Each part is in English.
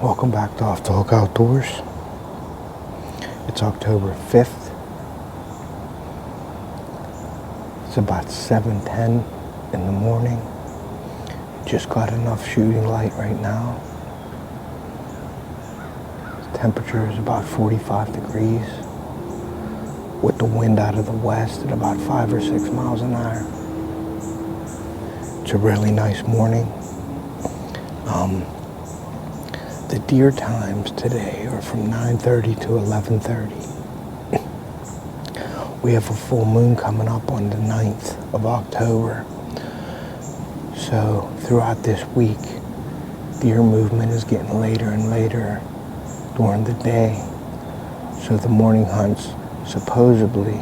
Welcome back to Off the Hook Outdoors. It's October 5th. It's about 7:10 in the morning. Just got enough shooting light right now. The temperature is about 45 degrees with the wind out of the west at about 5 or 6 miles an hour. It's a really nice morning. The deer times today are from 9:30 to 11:30. We have a full moon coming up on the 9th of October. So throughout this week, deer movement is getting later and later during the day. So the morning hunts supposedly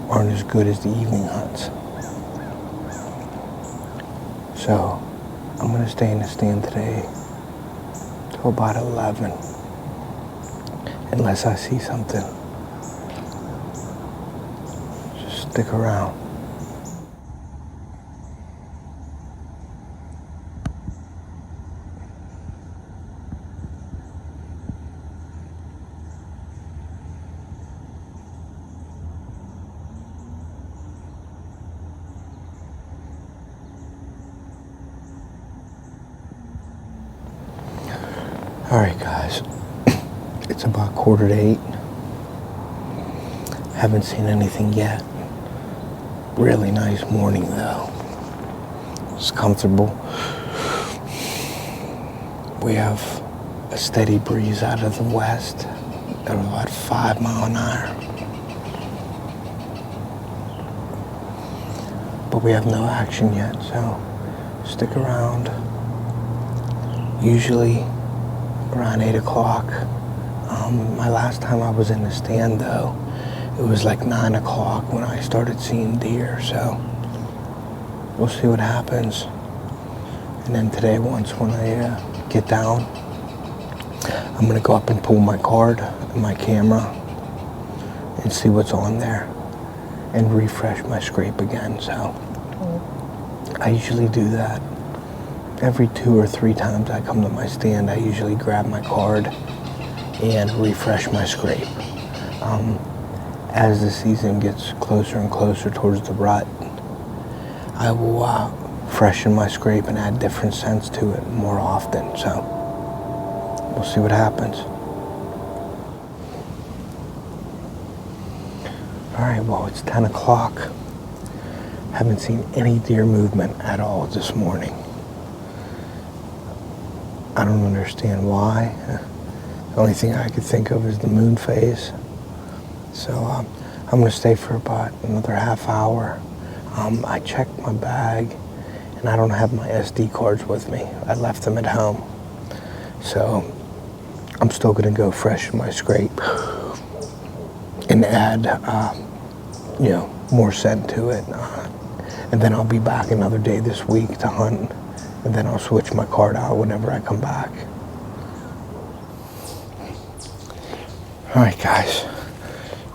aren't as good as the evening hunts. So I'm going to stay in the stand today till about 11, unless I see something. Just stick around. Alright guys, it's about 7:45. Haven't seen anything yet. Really nice morning though. It's comfortable. We have a steady breeze out of the west at about 5 miles an hour. But we have no action yet, so stick around. Usually around 8 o'clock. My last time I was in the stand though, it was like 9 o'clock when I started seeing deer, so we'll see what happens. And then today, when I get down, I'm gonna go up and pull my card and my camera and see what's on there and refresh my scrape again. So I usually do that. Every 2 or 3 times I come to my stand, I usually grab my card and refresh my scrape. As the season gets closer and closer towards the rut, I will freshen my scrape and add different scents to it more often. So we'll see what happens. Alright, well, it's 10 o'clock. Haven't seen any deer movement at all this morning. I don't understand why. The only thing I could think of is the moon phase. So I'm gonna stay for about another half hour. I checked my bag and I don't have my SD cards with me. I left them at home. So I'm still gonna go freshen my scrape and add, more scent to it. And then I'll be back another day this week to hunt. And then I'll switch my card out whenever I come back. Alright guys,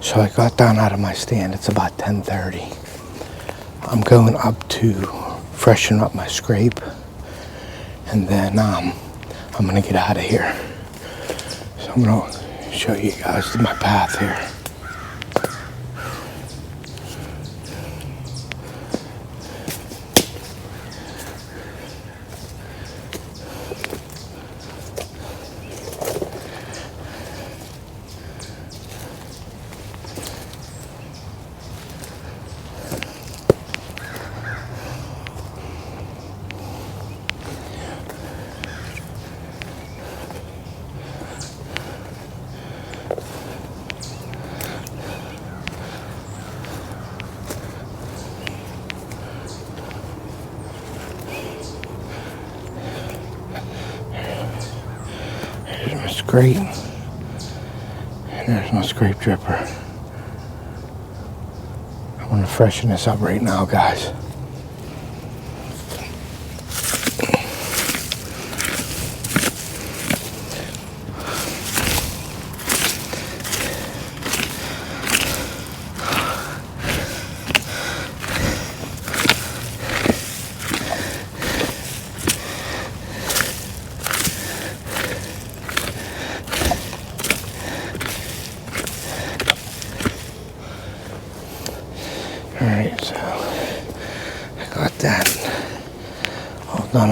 so I got down out of my stand. It's about 10:30. I'm going up to freshen up my scrape. And then I'm going to get out of here. So I'm going to show you guys my path here. Here's my scrape. And there's my scrape dripper. I want to freshen this up right now, guys.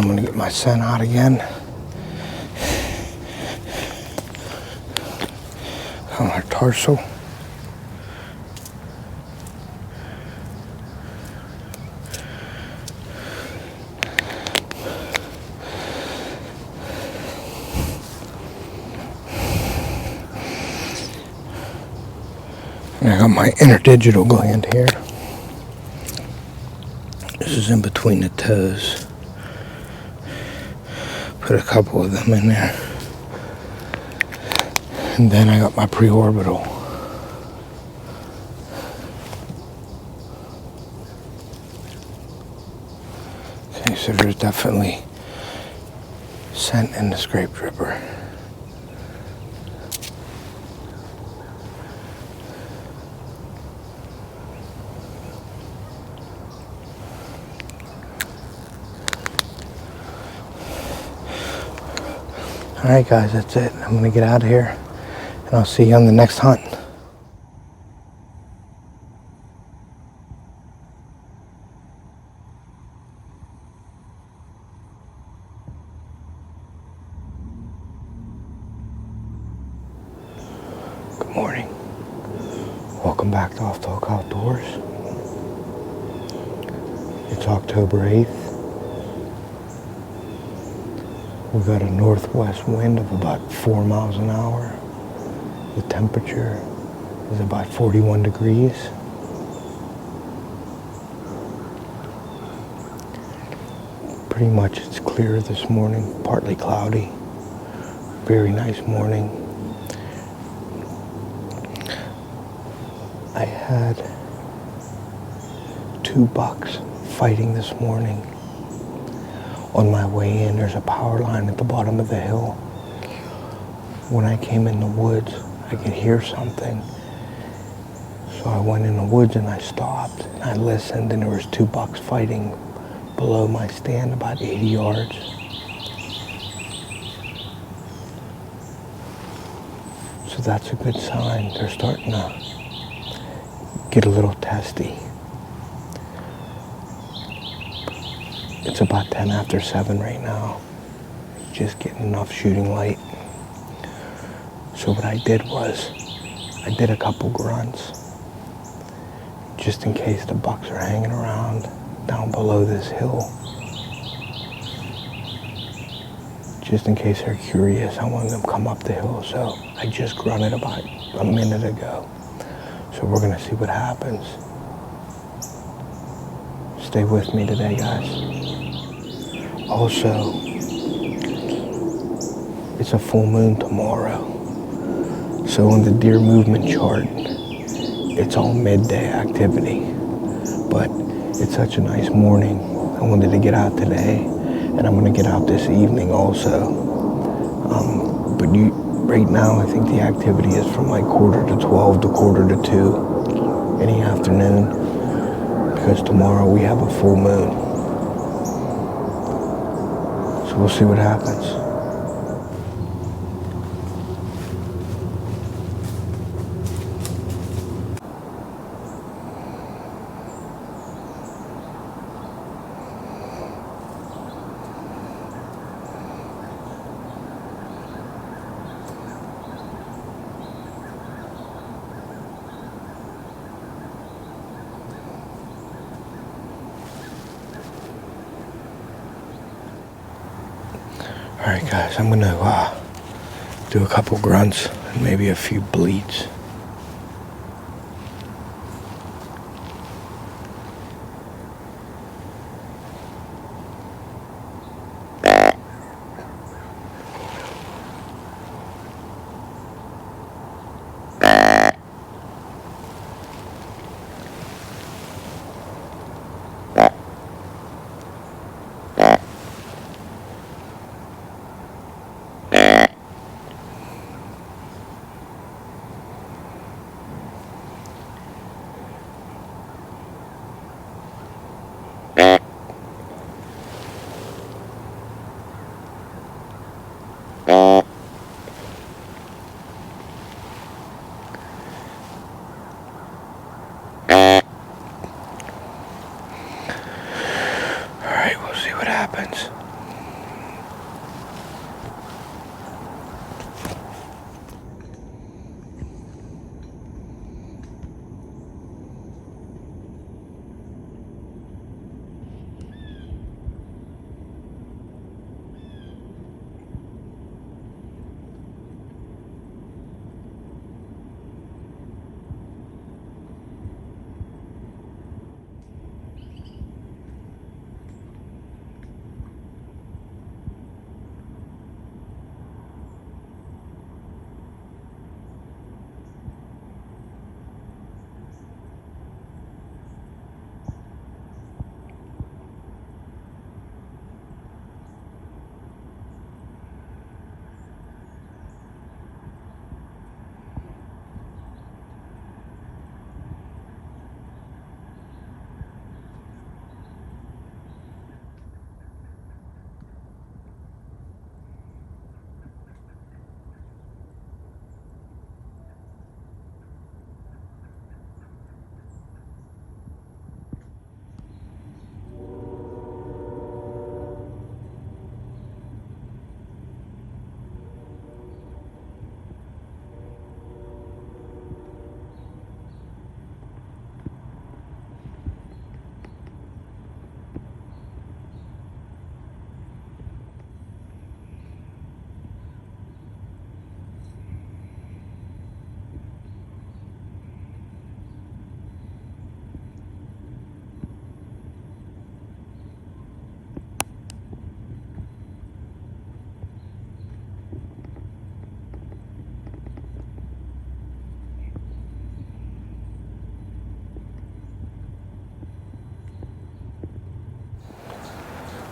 I'm going to get my scent out again. On our tarsal. And I got my interdigital gland here. This is in between the toes. Put a couple of them in there. And then I got my preorbital. Okay, so there's definitely scent in the scrape dripper. Alright guys, that's it. I'm going to get out of here and I'll see you on the next hunt. Good morning. Welcome back to Off Talk Outdoors. It's October 8th. We've got a northwest wind of about 4 miles an hour. The temperature is about 41 degrees. Pretty much it's clear this morning, partly cloudy. Very nice morning. I had 2 bucks fighting this morning. On my way in, there's a power line at the bottom of the hill. When I came in the woods, I could hear something. So I went in the woods and I stopped and I listened, and there was 2 bucks fighting below my stand about 80 yards. So that's a good sign. They're starting to get a little testy. It's about 10 after 7 right now. Just getting enough shooting light. So what I did was, I did a couple grunts, just in case the bucks are hanging around down below this hill. Just in case they're curious, I wanted them to come up the hill. So I just grunted about a minute ago. So we're gonna see what happens. Stay with me today, guys. Also, it's a full moon tomorrow. So on the deer movement chart, it's all midday activity. But it's such a nice morning. I wanted to get out today, and I'm gonna get out this evening also. Right now, I think the activity is from like 11:45 to 1:45 in the afternoon, because tomorrow we have a full moon. So we'll see what happens. Alright guys, I'm gonna do a couple grunts and maybe a few bleats.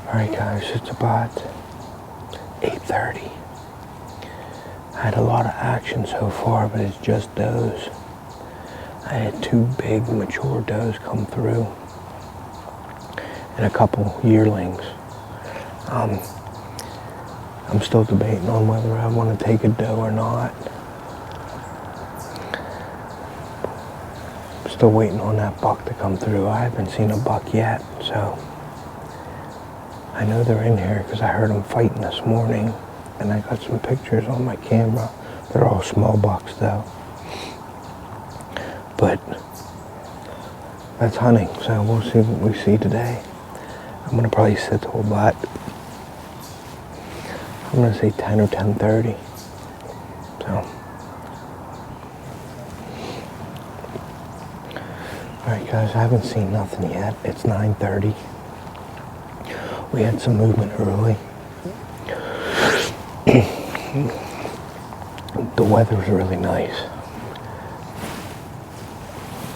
Alright guys, it's about 8:30. I had a lot of action so far, but it's just does. I had 2 big mature does come through and a couple yearlings. I'm still debating on whether I want to take a doe or not. I'm still waiting on that buck to come through. I haven't seen a buck yet, so I know they're in here because I heard them fighting this morning, and I got some pictures on my camera. They're all small bucks though. But that's hunting, so we'll see what we see today. I'm gonna probably sit till about, I'm gonna say 10 or 10:30. So, alright guys, I haven't seen nothing yet. It's 9:30. We had some movement early. The weather's really nice.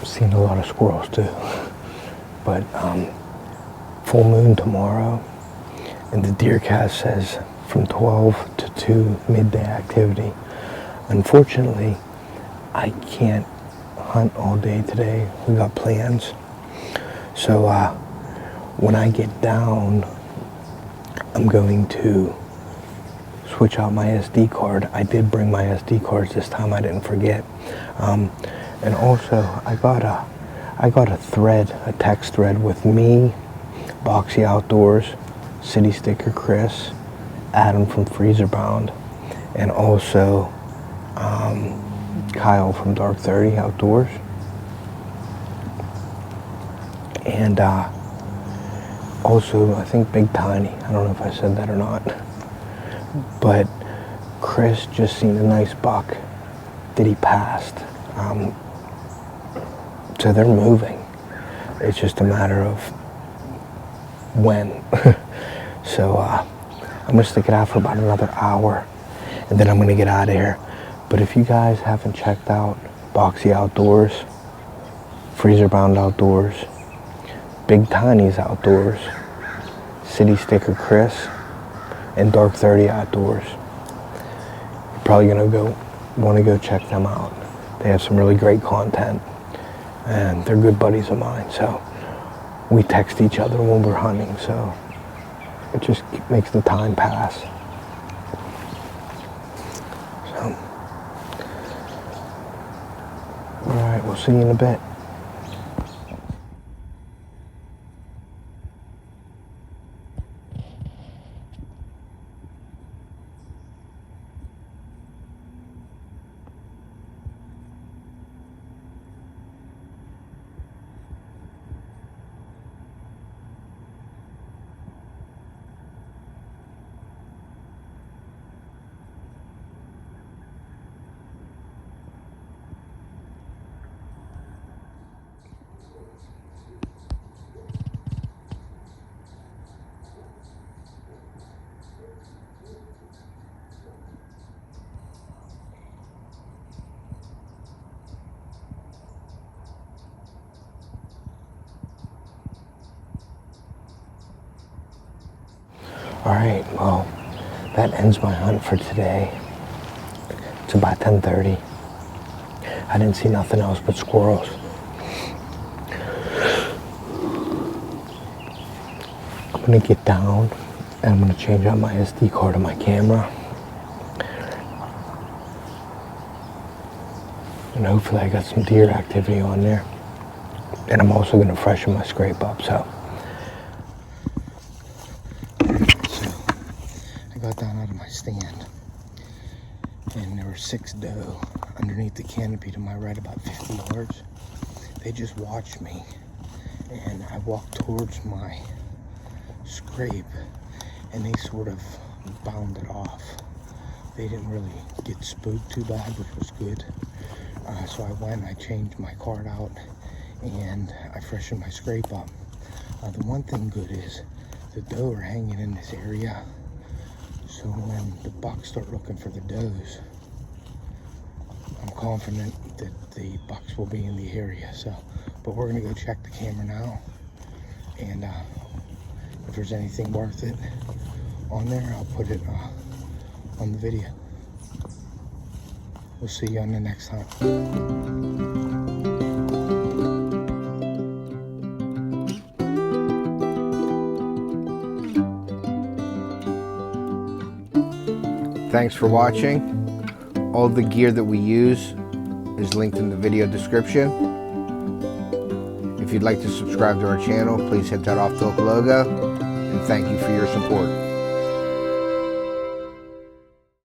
Seen a lot of squirrels too. But full moon tomorrow, and the deercast says from 12 to 2 midday activity. Unfortunately, I can't hunt all day today. We got plans. So when I get down, I'm going to switch out my SD card. I did bring my SD cards this time. I didn't forget. And also, I got a thread, a text thread with me, Boxy Outdoors, City Sticker Chris, Adam from Freezer Bound, and also Kyle from Dark 30 Outdoors. And also, I think Big Tiny. I don't know if I said that or not. But Chris just seen a nice buck that he passed. So they're moving. It's just a matter of when. So I'm gonna stick it out for about another hour, and then I'm gonna get out of here. But if you guys haven't checked out Boxy Outdoors, Freezer Bound Outdoors, Big Tiny's Outdoors, City Sticker Chris, and Dark 30 Outdoors, you're probably gonna want to go check them out. They have some really great content, and they're good buddies of mine. So we text each other when we're hunting, so it just makes the time pass. So, all right, we'll see you in a bit. All right, well, that ends my hunt for today. It's about 10:30. I didn't see nothing else but squirrels. I'm gonna get down and I'm gonna change out my SD card on my camera. And hopefully I got some deer activity on there. And I'm also gonna freshen my scrape up, so. I got down out of my stand, and there were 6 doe underneath the canopy to my right about 50 yards. They just watched me, and I walked towards my scrape, and they sort of bounded off. They didn't really get spooked too bad, which was good. So I went and I changed my card out, and I freshened my scrape up. The one thing good is the doe are hanging in this area. So when the bucks start looking for the does, I'm confident that the bucks will be in the area. So, but we're gonna go check the camera now, and if there's anything worth it on there, I'll put it on the video. We'll see you on the next time. Thanks for watching. All the gear that we use is linked in the video description. If you'd like to subscribe to our channel, please hit that off the hook logo, and thank you for your support.